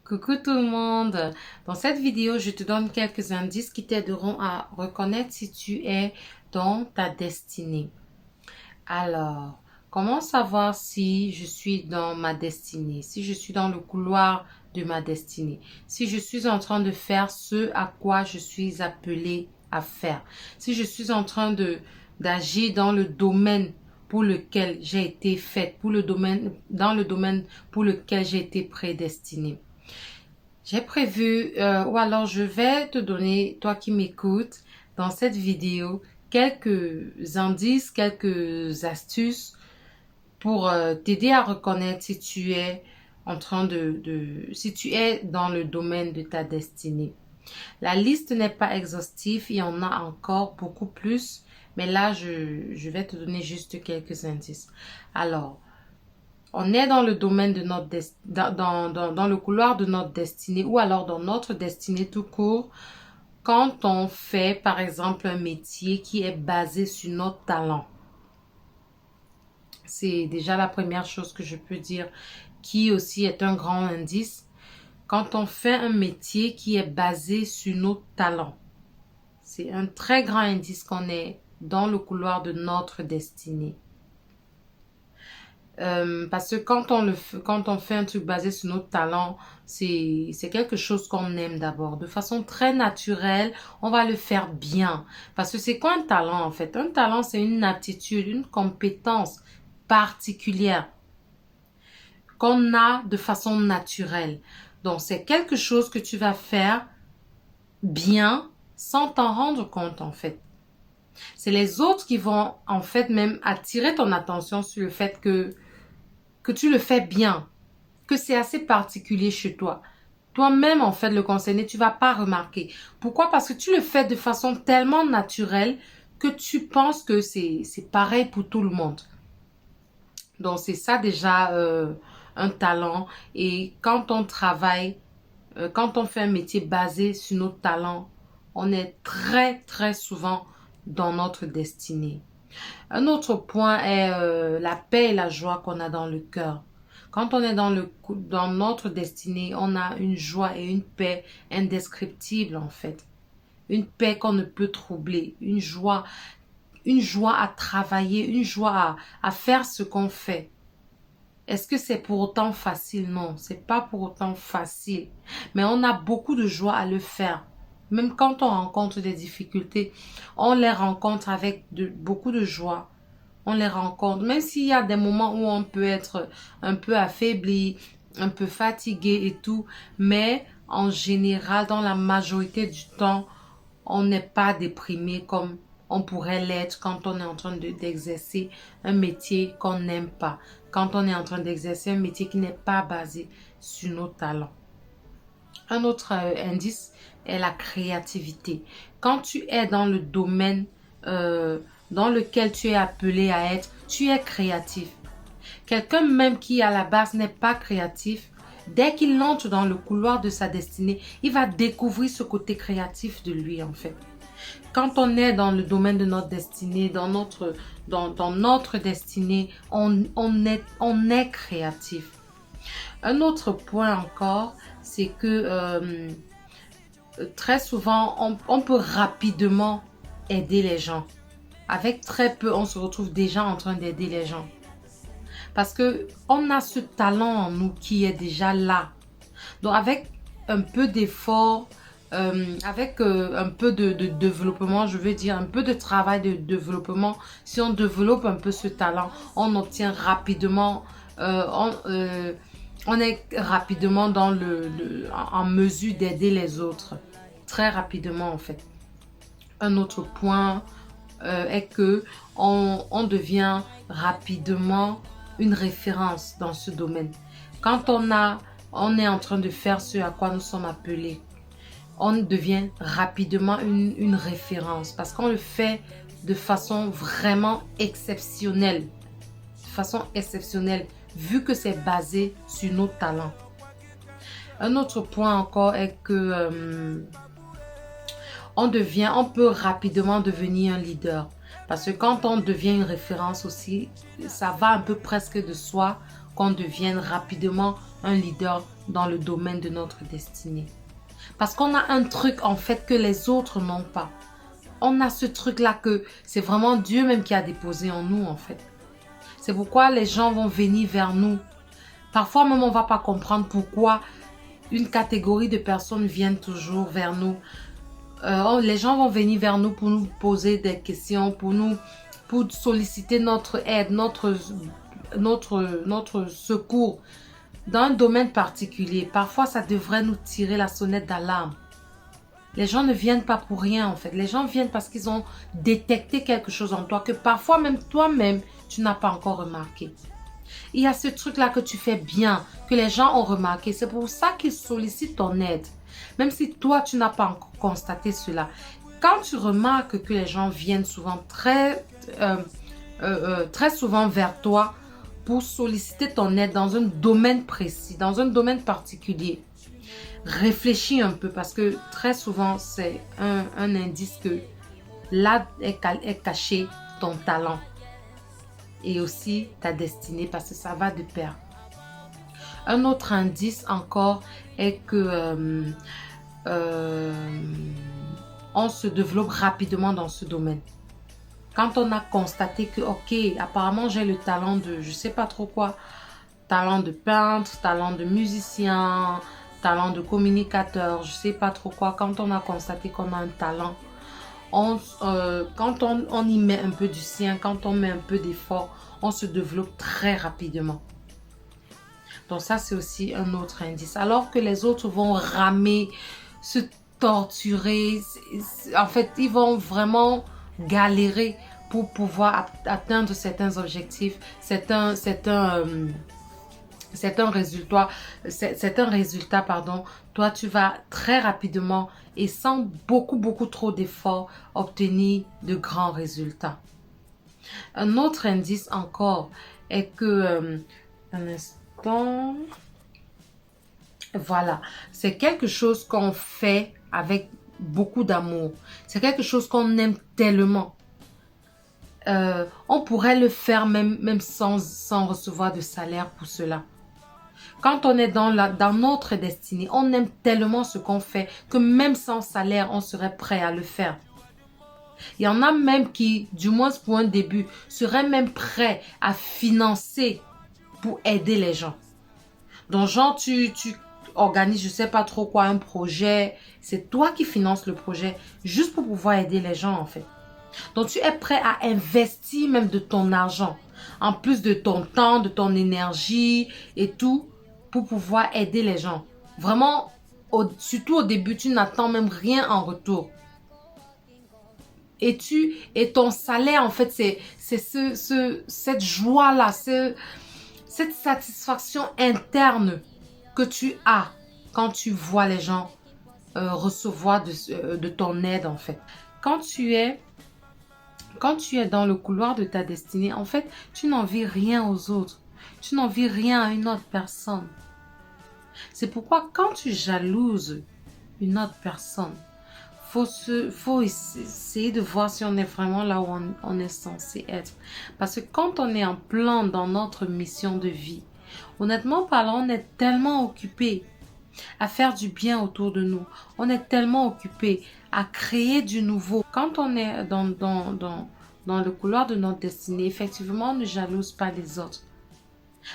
Coucou tout le monde! Dans cette vidéo, je te donne quelques indices qui t'aideront à reconnaître si tu es dans ta destinée. Alors, comment savoir si je suis dans ma destinée, si je suis dans le couloir de ma destinée, si je suis en train de faire ce à quoi je suis appelée à faire, si je suis en train d'agir dans le domaine pour lequel j'ai été faite, dans le domaine pour lequel j'ai été prédestinée. J'ai prévu, ou alors je vais te donner, toi qui m'écoutes, dans cette vidéo, quelques indices, quelques astuces pour t'aider à reconnaître si tu es si tu es dans le domaine de ta destinée. La liste n'est pas exhaustive, il y en a encore beaucoup plus, mais là, je vais te donner juste quelques indices. Alors, on est dans le domaine de notre dans le couloir de notre destinée ou alors dans notre destinée tout court quand on fait par exemple un métier qui est basé sur notre talent. C'est déjà la première chose que je peux dire qui aussi est un grand indice. Quand on fait un métier qui est basé sur nos talents, c'est un très grand indice qu'on est dans le couloir de notre destinée. Parce que quand on fait un truc basé sur notre talent, c'est quelque chose qu'on aime d'abord. De façon très naturelle, on va le faire bien. Parce que c'est quoi un talent en fait? Un talent, c'est une aptitude, une compétence particulière qu'on a de façon naturelle. Donc, c'est quelque chose que tu vas faire bien sans t'en rendre compte en fait. C'est les autres qui vont en fait même attirer ton attention sur le fait que tu le fais bien, que c'est assez particulier chez toi. Toi-même, en fait, le concerné, tu vas pas remarquer. Pourquoi? Parce que tu le fais de façon tellement naturelle que tu penses que c'est pareil pour tout le monde. Donc, c'est ça déjà un talent. Et quand on travaille, quand on fait un métier basé sur nos talents, on est très, très souvent dans notre destinée. Un autre point est la paix et la joie qu'on a dans le cœur. Quand on est dans notre destinée, on a une joie et une paix indescriptibles en fait. Une paix qu'on ne peut troubler, une joie à travailler, une joie à faire ce qu'on fait. Est-ce que c'est pour autant facile? Non, c'est pas pour autant facile. Mais on a beaucoup de joie à le faire. Même quand on rencontre des difficultés, on les rencontre avec beaucoup de joie. On les rencontre. Même s'il y a des moments où on peut être un peu affaibli, un peu fatigué et tout. Mais en général, dans la majorité du temps, on n'est pas déprimé comme on pourrait l'être quand on est en train d'exercer un métier qu'on n'aime pas. Quand on est en train d'exercer un métier qui n'est pas basé sur nos talents. Un autre indice est la créativité. Quand tu es dans le domaine dans lequel tu es appelé à être, tu es créatif. Quelqu'un même qui à la base n'est pas créatif, dès qu'il entre dans le couloir de sa destinée, il va découvrir ce côté créatif de lui en fait. Quand on est dans le domaine de notre destinée, dans notre destinée, on est créatif. Un autre point encore, c'est que très souvent, on peut rapidement aider les gens. Avec très peu, on se retrouve déjà en train d'aider les gens. Parce que on a ce talent en nous qui est déjà là. Donc avec un peu d'effort, avec un peu de développement, je veux dire un peu de travail de développement, si on développe un peu ce talent, on obtient rapidement, on est rapidement en mesure d'aider les autres. Très rapidement en fait. Un autre point est que on devient rapidement une référence dans ce domaine. Quand on est en train de faire ce à quoi nous sommes appelés, on devient rapidement une référence parce qu'on le fait de façon vraiment exceptionnelle. De façon exceptionnelle, vu que c'est basé sur nos talents. Un autre point encore est que on peut rapidement devenir un leader. Parce que quand on devient une référence aussi, ça va un peu presque de soi. qu'on devienne rapidement un leader dans le domaine de notre destinée. Parce qu'on a un truc en fait que les autres n'ont pas. On a ce truc-là que c'est vraiment Dieu même qui a déposé en nous en fait. C'est pourquoi les gens vont venir vers nous. Parfois même on ne va pas comprendre pourquoi une catégorie de personnes viennent toujours vers nous. Les gens vont venir vers nous pour nous poser des questions, pour solliciter notre aide, notre secours dans un domaine particulier. Parfois, ça devrait nous tirer la sonnette d'alarme. Les gens ne viennent pas pour rien en fait. Les gens viennent parce qu'ils ont détecté quelque chose en toi que parfois même toi-même, tu n'as pas encore remarqué. Il y a ce truc-là que tu fais bien, que les gens ont remarqué. C'est pour ça qu'ils sollicitent ton aide. Même si toi, tu n'as pas encore constaté cela. Quand tu remarques que les gens viennent souvent très souvent vers toi pour solliciter ton aide dans un domaine précis, dans un domaine particulier, réfléchis un peu parce que très souvent, c'est un indice que là est caché ton talent et aussi ta destinée parce que ça va de pair. Un autre indice encore est que on se développe rapidement dans ce domaine. Quand on a constaté que, ok, apparemment j'ai le talent de, je sais pas trop quoi, talent de peintre, talent de musicien, talent de communicateur, je sais pas trop quoi. Quand on a constaté qu'on a un talent, quand on y met un peu du sien, quand on met un peu d'effort, on se développe très rapidement. Donc ça, c'est aussi un autre indice. Alors que les autres vont ramer, se torturer, en fait, ils vont vraiment galérer pour pouvoir atteindre certains objectifs. C'est un résultat, pardon. Toi, tu vas très rapidement et sans beaucoup trop d'efforts obtenir de grands résultats. Un autre indice encore est que, un instant, voilà, c'est quelque chose qu'on fait avec beaucoup d'amour. C'est quelque chose qu'on aime tellement. On pourrait le faire même sans recevoir de salaire pour cela. Quand on est dans notre destinée, on aime tellement ce qu'on fait que même sans salaire, on serait prêt à le faire. Il y en a même qui, du moins pour un début, seraient même prêts à financer pour aider les gens. Donc genre, tu organises, je sais pas trop quoi, un projet. C'est toi qui finances le projet juste pour pouvoir aider les gens en fait. Donc tu es prêt à investir même de ton argent, en plus de ton temps, de ton énergie et tout, pour pouvoir aider les gens. Vraiment, surtout au début, tu n'attends même rien en retour. Et ton salaire, en fait, c'est cette joie-là, cette satisfaction interne que tu as quand tu vois les gens recevoir de ton aide, en fait. Quand tu es dans le couloir de ta destinée, en fait, tu n'envies rien aux autres. Tu n'envies rien à une autre personne. C'est pourquoi quand tu jalouses une autre personne, faut essayer de voir si on est vraiment là où on est censé être. Parce que quand on est en plein dans notre mission de vie, honnêtement parlant, on est tellement occupé à faire du bien autour de nous. On est tellement occupé à créer du nouveau. Quand on est dans le couloir de notre destinée, effectivement, on ne jalouse pas les autres.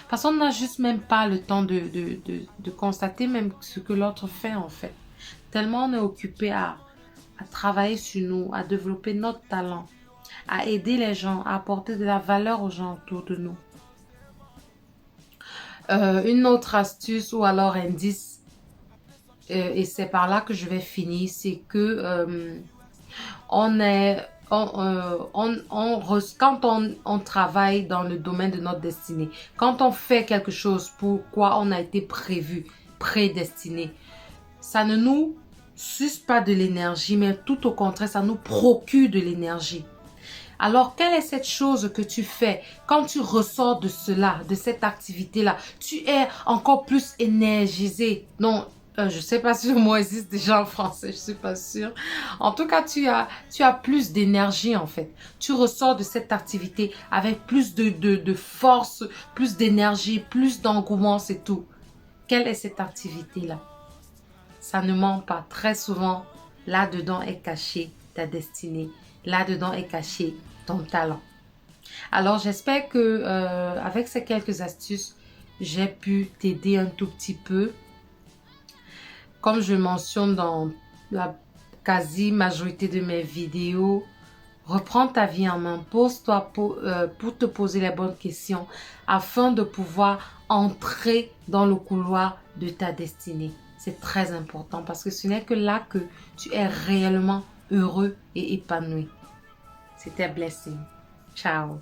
Parce qu'on n'a juste même pas le temps de constater même ce que l'autre fait en fait. Tellement on est occupé à travailler sur nous, à développer notre talent, à aider les gens, à apporter de la valeur aux gens autour de nous. Une autre astuce ou alors indice, et c'est par là que je vais finir, c'est que quand on travaille dans le domaine de notre destinée, quand on fait quelque chose pour quoi on a été prédestiné, ça ne nous suce pas de l'énergie, mais tout au contraire, ça nous procure de l'énergie. Alors, quelle est cette chose que tu fais quand tu ressors de cela, de cette activité-là? Tu es encore plus énergisé. Donc, Je sais pas si le mot existe déjà en français, je suis pas sûre. En tout cas, tu as plus d'énergie en fait. Tu ressors de cette activité avec plus de force, plus d'énergie, plus d'engouement, c'est tout. Quelle est cette activité-là? Ça ne ment pas. Très souvent, là-dedans est caché ta destinée. Là-dedans est caché ton talent. Alors, j'espère que avec ces quelques astuces, j'ai pu t'aider un tout petit peu. Comme je mentionne dans la quasi-majorité de mes vidéos, reprends ta vie en main, pose-toi pour te poser les bonnes questions afin de pouvoir entrer dans le couloir de ta destinée. C'est très important parce que ce n'est que là que tu es réellement heureux et épanoui. C'était Blessing. Ciao.